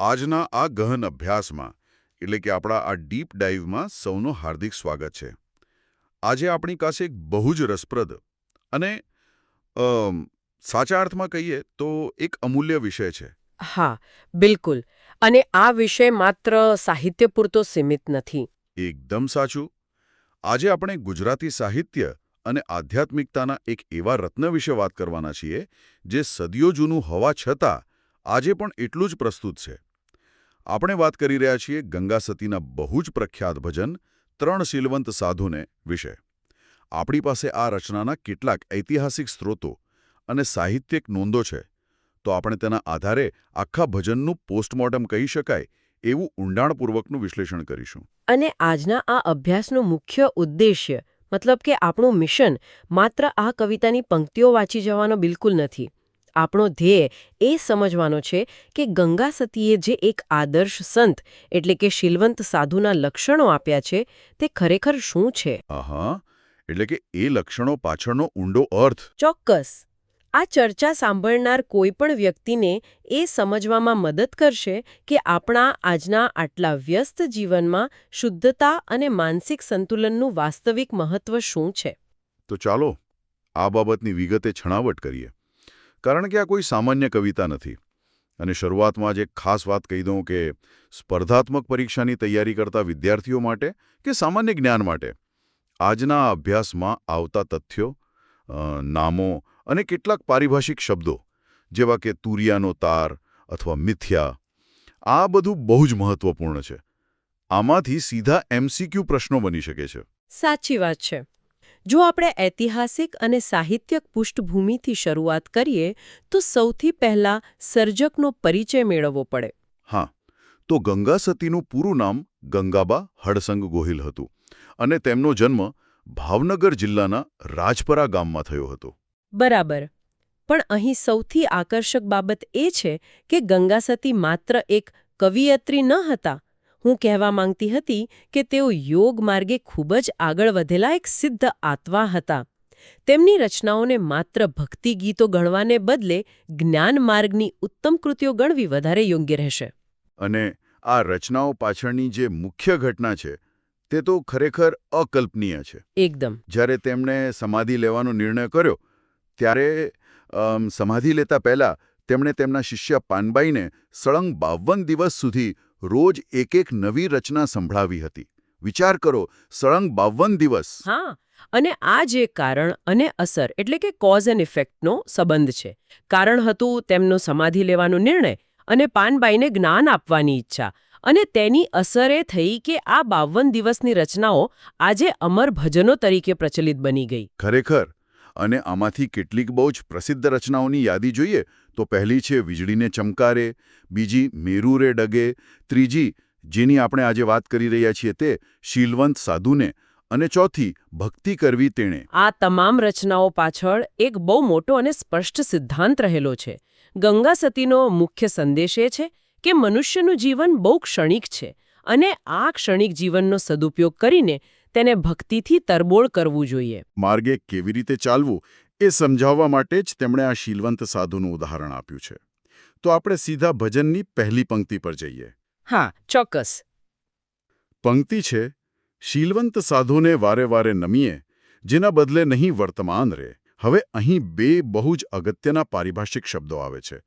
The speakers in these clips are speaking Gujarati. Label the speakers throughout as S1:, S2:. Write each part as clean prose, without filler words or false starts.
S1: આજના આ ગહન અભ્યાસમાં એટલે કે આપણા આ ડીપ ડાઇવમાં સૌનું હાર્દિક સ્વાગત છે. આજે આપણી પાસે એક બહુ જ રસપ્રદ અને અમ, સાચા અર્થમાં કહીએ તો એક અમૂલ્ય વિષય છે.
S2: હા, બિલકુલ. અને આ વિષય માત્ર સાહિત્ય પૂરતો સીમિત નથી.
S1: એકદમ સાચું. આજે આપણે ગુજરાતી સાહિત્ય અને આધ્યાત્મિકતાના એક એવા રત્ન વિશે વાત કરવાના છીએ જે સદીઓ જૂનું હોવા છતાં આજે પણ એટલું જ પ્રસ્તુત છે. આપણે વાત કરી રહ્યા છીએ ગંગા સતીના બહુ જ પ્રખ્યાત ભજન 3 શીલવંત સાધુને વિશે. આપણી પાસે આ રચનાના કેટલાક ઐતિહાસિક સ્ત્રોતો અને સાહિત્યિક નોંધો છે, તો આપણે તેના આધારે આખા ભજનનું પોસ્ટમોર્ટમ કહી શકાય એવું ઊંડાણપૂર્વકનું વિશ્લેષણ કરીશું.
S2: અને આજના આ અભ્યાસનો મુખ્ય ઉદ્દેશ્ય મતલબ કે આપણું મિશન માત્ર આ કવિતાની પંક્તિઓ વાંચી જવાનો બિલકુલ નથી. આપણો ધ્યેય એ સમજવાનો છે કે ગંગા સતીએ જે એક આદર્શ સંત એટલે કે શીલવંત સાધુના લક્ષણો આપ્યા છે તે ખરેખર શું છે.
S1: આહા, એટલે કે એ લક્ષણો પાછળનો ઊંડો અર્થ.
S2: ચોક્કસ. આ ચર્ચા સાંભળનાર કોઈ પણ વ્યક્તિને એ સમજવામાં મદદ કરશે કે આપણા આજના આટલા વ્યસ્ત જીવનમાં શુદ્ધતા અને માનસિક સંતુલનનું વાસ્તવિક મહત્વ શું છે.
S1: તો ચાલો આ બાબતની વિગતે છણાવટ કરીએ. કારણ કે આ કોઈ સામાન્ય કવિતા નથી. અને શરૂઆતમાં જ એક ખાસ વાત કહી દઉં કે સ્પર્ધાત્મક પરીક્ષાની તૈયારી કરતા વિદ્યાર્થીઓ માટે કે સામાન્ય જ્ઞાન માટે આજના આ અભ્યાસમાં આવતા તથ્યો, નામો અને કેટલાક પારિભાષિક શબ્દો જેવા કે તુરિયાનો તાર અથવા મિથ્યા, આ બધું બહુ જ મહત્વપૂર્ણ છે. આમાંથી સીધા MCQ પ્રશ્નો બની શકે છે.
S2: સાચી વાત છે. જો આપણે ઐતિહાસિક અને સાહિત્યક પૃષ્ઠભૂમિથી શરૂઆત કરીએ તો સૌથી પહેલા સર્જકનો પરિચય મેળવવો પડે.
S1: હા, તો ગંગા સતીનું પૂરું નામ ગંગાબા હડસંગ ગોહિલ હતું અને તેમનો જન્મ ભાવનગર જિલ્લાના રાજપરા ગામમાં થયો હતો.
S2: બરાબર. પણ અહીં સૌથી આકર્ષક બાબત એ છે કે ગંગા સતી માત્ર એક કવિયત્રી ન હતા. હું કહેવા માંગતી હતી કે તેઓ યોગ માર્ગે ખૂબ જ આગળ વધેલા એક સિદ્ધ આત્મા હતા. તેમની રચનાઓને માત્ર ભક્તિ ગીતો ગણવાને બદલે જ્ઞાન માર્ગની ઉત્તમ કૃતિઓ ગણવી વધારે યોગ્ય રહેશે.
S1: અને આ રચનાઓ પાછળની જે મુખ્ય ઘટના છે તે તો ખરેખર અકલ્પનીય છે.
S2: એકદમ.
S1: જ્યારે તેમણે સમાધિ લેવાનો નિર્ણય કર્યો ત્યારે સમાધિ લેતા પહેલા તેમણે તેમના શિષ્ય પાનબાઈને સળંગ 52 દિવસ સુધી રોજ એક નવી રચના સંભળાવી હતી. વિચાર કરો, સળંગ 52 દિવસ.
S2: હા, અને આ જે કારણ અને અસર એટલે કે કોઝ એન્ડ ઇફેક્ટનો સંબંધ છે. કારણ હતું તેમનો સમાધિ લેવાનો નિર્ણય અને પાનબાઈને જ્ઞાન આપવાની ઈચ્છા. અને તેની અસર એ થઈ કે આ 52 દિવસની રચનાઓ આજે અમર ભજનો તરીકે પ્રચલિત બની ગઈ.
S1: ખરેખર. અને આમાંથી કેટલીક બહુ જ પ્રસિદ્ધ રચનાઓની યાદી જોઈએ તો પહેલી છે વીજળીને ચમકારે, બીજી મેરુ રે ડગે, ત્રીજી જેની આપણે આજે વાત કરી રહ્યા છીએ તે શીલવંત સાધુને અને ચોથી ભક્તિ કરવી તેણે.
S2: આ તમામ રચનાઓ પાછળ એક બહુ મોટો અને સ્પષ્ટ સિદ્ધાંત રહેલો છે. ગંગા સતીનો મુખ્ય સંદેશ એ છે કે મનુષ્યનું જીવન બહુ ક્ષણિક છે અને આ ક્ષણિક જીવનનો સદુપયોગ કરીને તેને ભક્તિથી તરબોળ કરવું જોઈએ.
S1: માર્ગે કેવી રીતે ચાલવું એ સમજાવવા માટે જ તેમણે આ શીલવંત સાધુનું ઉદાહરણ આપ્યું છે. તો આપણે સીધા ભજનની પહેલી પંક્તિ પર જઈએ.
S2: હા, ચોક્કસ.
S1: પંક્તિ છે, શીલવંત સાધુને વારે વારે નમીએ, જેના બદલે નહીં વર્તમાન રે. હવે અહીં બે બહુ જ અગત્યના પારિભાષિક શબ્દો આવે છે.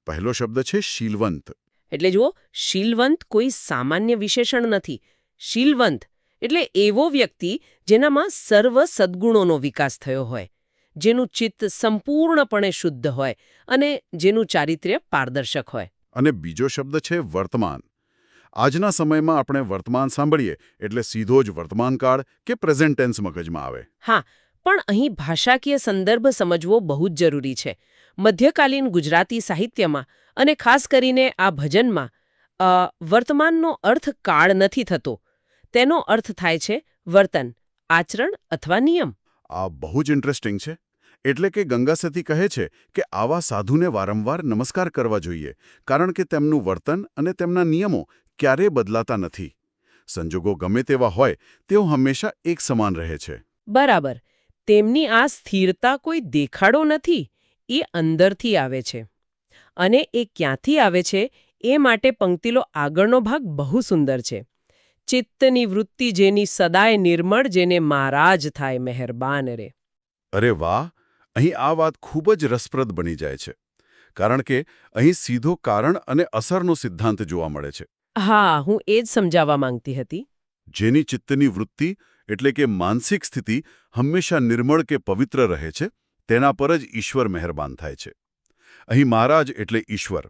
S1: પહેલો શબ્દ છે શીલવંત.
S2: એટલે જુઓ, શીલવંત કોઈ સામાન્ય વિશેષણ નથી. શીલવંત એટલે એવો વ્યક્તિ જેનામાં સર્વ સદ્ગુણોનો વિકાસ થયો હોય, જેનું ચિત્ત સંપૂર્ણપણે શુદ્ધ હોય અને જેનું ચારિત્ર્ય પારદર્શક હોય.
S1: અને બીજો શબ્દ છે વર્તમાન. આજના સમયમાં આપણે વર્તમાન સાંભળીએ એટલે સીધો જ વર્તમાનકાળ કે પ્રેઝન્ટ ટેન્સ મગજમાં આવે.
S2: હા, પણ અહીં ભાષાકીય સંદર્ભ સમજવો બહુ જ જરૂરી છે. મધ્યકાલીન ગુજરાતી સાહિત્યમાં અને ખાસ કરીને આ ભજનમાં વર્તમાનનો અર્થ કાળ નથી થતો. તેનો અર્થ થાય છે વર્તન, આચરણ અથવા નિયમ.
S1: આ બહુ જ ઇન્ટરેસ્ટિંગ છે. એટલે કે ગંગા સતી કહે છે કે આવા સાધુને વારંવાર નમસ્કાર કરવા જોઈએ, કારણ કે તેમનું વર્તન અને તેમના નિયમો ક્યારેય બદલાતા નથી. સંજોગો ગમે તેવા હોય તેઓ હંમેશા એક સમાન રહે છે.
S2: બરાબર. તેમની આ સ્થિરતા કોઈ દેખાડો નથી, એ અંદરથી આવે છે. અને એ ક્યાંથી આવે છે એ માટે પંક્તિલો આગળનો ભાગ બહુ સુંદર છે. ચિત્તની વૃત્તિ જેની સદાય નિર્મળ, જેને મહારાજ થાય મહેરબાન રે.
S1: અરે વાહ! અહીં આ વાત ખૂબ જ રસપ્રદ બની જાય છે, કારણ કે અહીં સીધો કારણ અને અસરનો સિદ્ધાંત જોવા મળે છે.
S2: હા, હું એ જ સમજાવવા માંગતી હતી.
S1: જેની ચિત્તની વૃત્તિ એટલે કે માનસિક સ્થિતિ હંમેશા નિર્મળ કે પવિત્ર રહે છે, તેના પર જ ઈશ્વર મહેરબાન થાય છે. અહીં મહારાજ એટલે ઈશ્વર.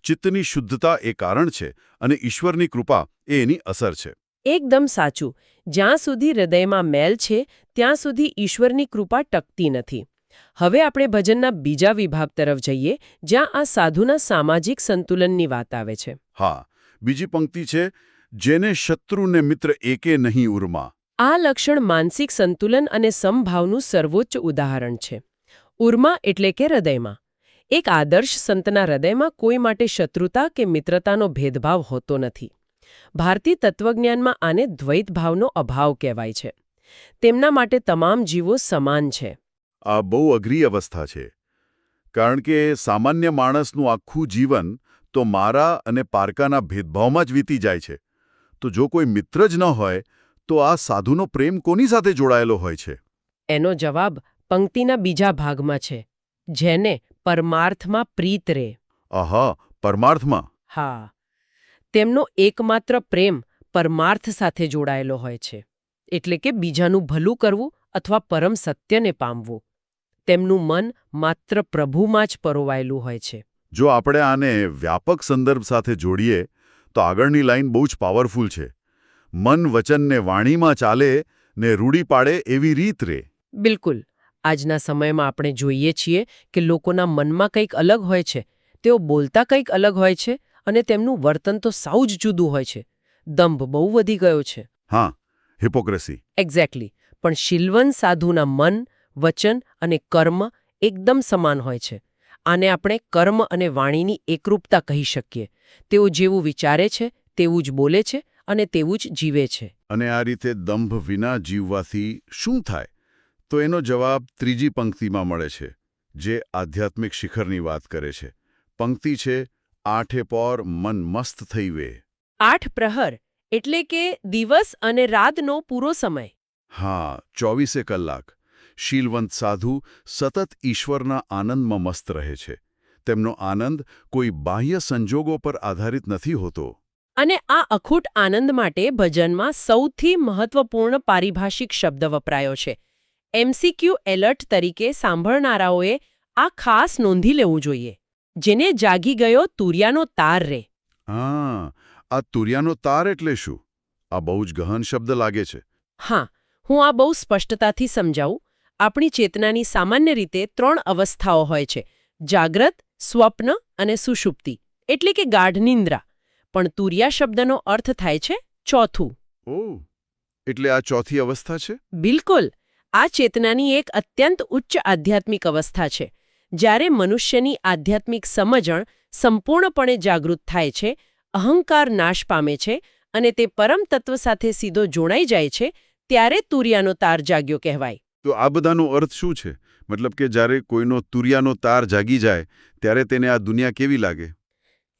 S1: ચિત્તની શુદ્ધતા એ કારણ છે અને ઈશ્વરની કૃપા એ એની અસર છે.
S2: એકદમ સાચું. જ્યાં સુધી હૃદયમાં મેલ છે ત્યાં સુધી ઈશ્વરની કૃપા ટકતી નથી. હવે આપણે ભજનના બીજા વિભાગ તરફ જઈએ, જ્યાં આ સાધુના સામાજિક સંતુલનની વાત આવે છે.
S1: હા, બીજી પંક્તિ છે, જેને શત્રુ ને મિત્ર એકે નહીં ઉર્મા.
S2: આ લક્ષણ માનસિક સંતુલન અને સમભાવનું સર્વોચ્ચ ઉદાહરણ છે. ઉર્મા એટલે કે હૃદયમાં. એક આદર્શ સંતના હૃદયમાં કોઈ માટે શત્રુતા કે મિત્રતાનો ભેદભાવ હોતો નથી. ભારતીય તત્વજ્ઞાનમાં આને દ્વૈત ભાવનો અભાવ કહેવાય છે. તેમના માટે તમામ જીવો સમાન છે.
S1: આ બહુ અઘરી અવસ્થા છે, કારણ કે સામાન્ય માણસનું આખું જીવન તો મારા અને પારકાના ભેદભાવમાં જ વીતી જાય છે. તો જો કોઈ મિત્ર જ ન હોય, તો આ સાધુનો પ્રેમ કોની સાથે જોડાયેલો હોય છે?
S2: એનો જવાબ પંક્તિના બીજા ભાગમાં છે. જેને પરમાર્થમાં પ્રીત રે.
S1: આહા, પરમાર્થમાં.
S2: હા, તેમનો એકમાત્ર પ્રેમ પરમાર્થ સાથે જોડાયેલો હોય છે. એટલે કે બીજાનું ભલું કરવું અથવા પરમ સત્યને પામવું. તેમનું મન માત્ર પ્રભુમાં જ પરોવાયેલું હોય છે.
S1: જો આપણે આને વ્યાપક સંદર્ભ સાથે જોડીએ, તો આગળની લાઈન બહુ જ પાવરફુલ છે. મન વચનને વાણીમાં ચાલે ને રૂડી પાડે એવી રીત રે.
S2: બિલકુલ. આજના સમયમાં આપણે જોઈએ છીએ કે લોકોના મનમાં કંઈક અલગ હોય છે, તેઓ બોલતા કંઈક અલગ હોય છે અને તેમનું વર્તન તો સાવ જ જુદું હોય છે. દંભ બહુ વધી ગયો છે.
S1: હા, હિપોક્રેસી.
S2: એક્ઝેક્ટલી. પણ શીલવંત સાધુના મન, વચન અને કર્મ એકદમ સમાન હોય છે. આને આપણે કર્મ અને વાણીની એકરૂપતા કહી શકીએ. તેઓ જેવું વિચારે છે તેવું જ બોલે છે અને તેવું જ જીવે છે.
S1: અને આ રીતે દંભ વિના જીવવાથી શું થાય? તો એનો જવાબ ત્રીજી પંક્તિમાં મળે છે, જે આધ્યાત્મિક શિખરની વાત કરે છે. પંક્તિ છે, આઠે પોર મન મસ્ત થઈ વે.
S2: 8 પ્રહર એટલે કે દિવસ અને રાતનો પૂરો સમય.
S1: હા, 24 કલાક. શીલવંત સાધુ સતત ઈશ્વરના આનંદમાં મસ્ત રહે છે. તેમનો આનંદ કોઈ બાહ્ય સંજોગો પર આધારિત નથી હોતો.
S2: અને આ અખૂટ આનંદ માટે ભજનમાં સૌથી મહત્વપૂર્ણ પારિભાષિક શબ્દ વપરાયો છે. MCQ એલર્ટ તરીકે સાંભળનારાઓએ આ ખાસ નોંધી લેવું જોઈએ. જેને જાગી ગયો તુરિયાનો તાર રે.
S1: હા, આ તુરિયાનો તાર એટલે શું? આ બહુ જ ગહન શબ્દ લાગે છે.
S2: હા, હું આ બહુ સ્પષ્ટતાથી સમજાવું. આપણી ચેતનાની સામાન્ય રીતે 3 અવસ્થાઓ હોય છે: જાગ્રત, સ્વપ્ન અને સુષુપ્તિ, એટલે કે ગાઢ નિંદ્રા. પણ તુરિયા શબ્દનો અર્થ થાય છે ચોથું.
S1: ઓહ, એટલે આ ચોથી અવસ્થા છે?
S2: બિલકુલ. આ ચેતનાની એક અત્યંત ઉચ્ચ આધ્યાત્મિક અવસ્થા છે. જ્યારે મનુષ્યની આધ્યાત્મિક સમજણ સંપૂર્ણપણે જાગૃત થાય છે, અહંકાર નાશ પામે છે અને તે પરમ તત્વ સાથે સીધો જોડાઈ જાય છે, ત્યારે તુરિયાનો તાર જાગ્યો કહેવાય.
S1: તો આ બધાનો અર્થ શું છે? મતલબ કે જ્યારે કોઈનો તુરિયાનો તાર જાગી જાય, ત્યારે તેને આ દુનિયા કેવી લાગે?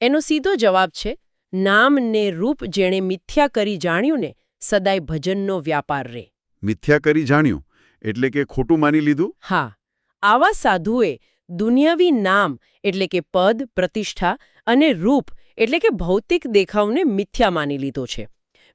S2: એનો સીધો જવાબ છે, નામ ને રૂપ જેણે મિથ્યા કરી જાણ્યું ને, સદાય ભજનનો વ્યાપાર રે.
S1: મિથ્યા કરી જાણ્યું એટલે કે ખોટું માની લીધું?
S2: હા, આવા સાધુએ દુનિયાવી નામ એટલે કે પદ, પ્રતિષ્ઠા અને રૂપ એટલે કે ભૌતિક દેખાવને મિથ્યા માની લીધો છે.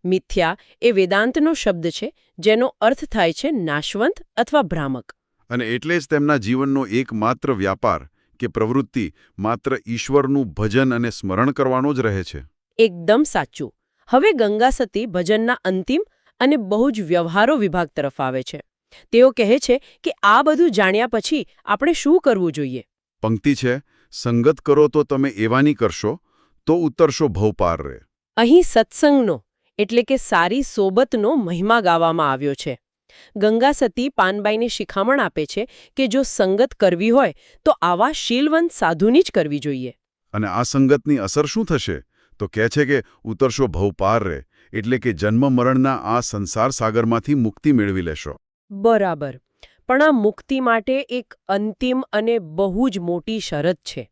S2: મિથ્યા એ વેદાંતનો શબ્દ છે, જેનો અર્થ થાય છે નાશવંત અથવા ભ્રામક.
S1: અને એટલે જ તેમના જીવનનો એકમાત્ર વ્યાપાર કે પ્રવૃત્તિ માત્ર ઈશ્વરનું ભજન અને સ્મરણ કરવાનો જ રહે છે.
S2: એકદમ સાચું. હવે ગંગા સતી ભજનના અંતિમ અને બહુ જ વ્યવહારો વિભાગ તરફ આવે છે. તેઓ કહે છે કે આ બધું જાણ્યા પછી આપણે શું કરવું જોઈએ?
S1: પંક્તિ છે, સંગત કરો તો તમે એવાની કરશો તો ઉતરશો ભવપાર રે.
S2: અહીં સત્સંગનો એટલે કે સારી સોબતનો મહિમા ગાવામાં આવ્યો છે. ગંગા સતી પાનબાઈને શિખામણ આપે છે કે જો સંગત કરવી હોય તો આવા શીલવંત સાધુની જ કરવી જોઈએ.
S1: અને આ સંગતની અસર શું થશે? તો કહે છે કે ઉતરશો ભવપાર રે, એટલે કે જન્મ મરણના આ સંસાર સાગરમાંથી મુક્તિ મેળવી લેશો.
S2: બરાબર. પણ આ મુક્તિ માટે એક અંતિમ અને બહુ જ મોટી શરત છે.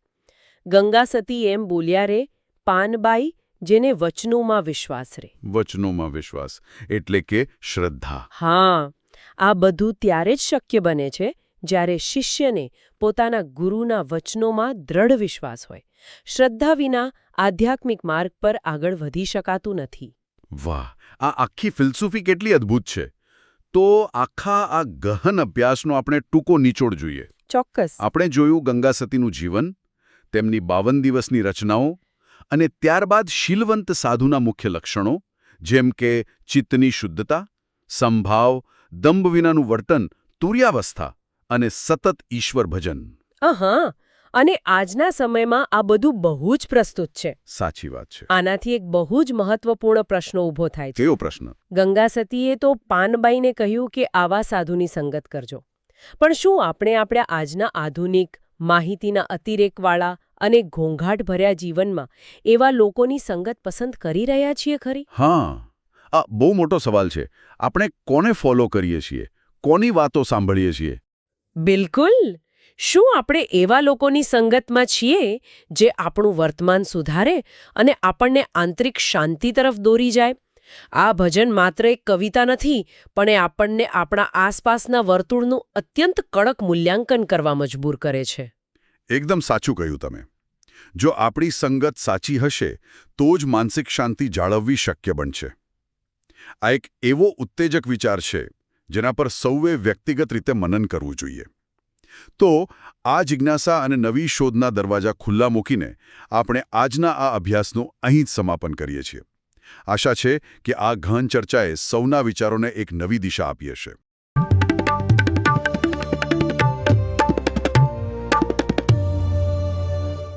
S2: ગંગા સતી એમ બોલ્યા રે, પાનબાઈ જેને વચનોમાં વિશ્વાસ રહે.
S1: વચનોમાં વિશ્વાસ એટલે કે શ્રદ્ધા.
S2: હા, આ બધું ત્યારે જ શક્ય બને છે જ્યારે શિષ્યને પોતાના ગુરુના વચનોમાં દ્રઢ વિશ્વાસ હોય. શ્રદ્ધા વિના આધ્યાત્મિક માર્ગ પર આગળ વધી શકાતું નથી.
S1: વાહ, આ આખી ફિલસૂફી કેટલી અદ્ભુત છે. તો આખા આ ગહન અભ્યાસનો આપણે ટૂંકો નિચોડ જોઈએ.
S2: ચોક્કસ.
S1: આપણે જોયું ગંગા સતીનું જીવન, તેમની 52 દિવસની રચનાઓ અને ત્યારબાદ શીલવંત સાધુના મુખ્ય લક્ષણો જેમ કે ચિત્તની શુદ્ધતા, સંભાવ, દંભ વિનાનું વર્તન, તુર્યાવસ્થા અને સતત ઈશ્વર ભજન.
S2: હા, અને આજના સમયમાં આ બધું બહુ જ પ્રસ્તુત છે.
S1: સાચી વાત છે.
S2: આનાથી એક બહુ જ મહત્વપૂર્ણ પ્રશ્ન ઊભો થાય છે.
S1: કેવો પ્રશ્ન?
S2: ગંગા સતીએ તો પાનબાઈને કહ્યું કે આવા સાધુની સંગત કરજો. પણ શું આપણે આપણા આજના આધુનિક, માહિતીના અતિરેકવાળા અને ઘોંઘાટભર્યા જીવનમાં એવા લોકોની સંગત પસંદ કરી રહ્યા છીએ ખરી?
S1: હા, આ બહુ મોટો સવાલ છે. આપણે કોને ફોલો કરીએ છીએ? કોની વાતો સાંભળીએ છીએ?
S2: બિલકુલ. શું આપણે એવા લોકોની સંગતમાં છીએ જે આપણું વર્તમાન સુધારે અને આપણને આંતરિક શાંતિ તરફ દોરી જાય? આ ભજન માત્ર એક કવિતા નથી, પણ એ આપણને આપણા આસપાસના વર્તુળનું અત્યંત કડક મૂલ્યાંકન કરવા મજબૂર કરે છે.
S1: એકદમ સાચું કહ્યું તમે. જો આપણી સંગત સાચી હશે તો જ માનસિક શાંતિ જાળવવી શક્ય બનશે. આ એક એવો ઉત્તેજક વિચાર છે જેના પર સૌએ વ્યક્તિગત રીતે મનન કરવું જોઈએ. તો આ જિજ્ઞાસા અને નવી શોધના દરવાજા ખુલ્લા મૂકીને આપણે આજના આ અભ્યાસનું અહીં જ સમાપન કરીએ છીએ. આશા છે કે આ ગહન ચર્ચાએ સૌના વિચારોને એક નવી દિશા આપી હશે.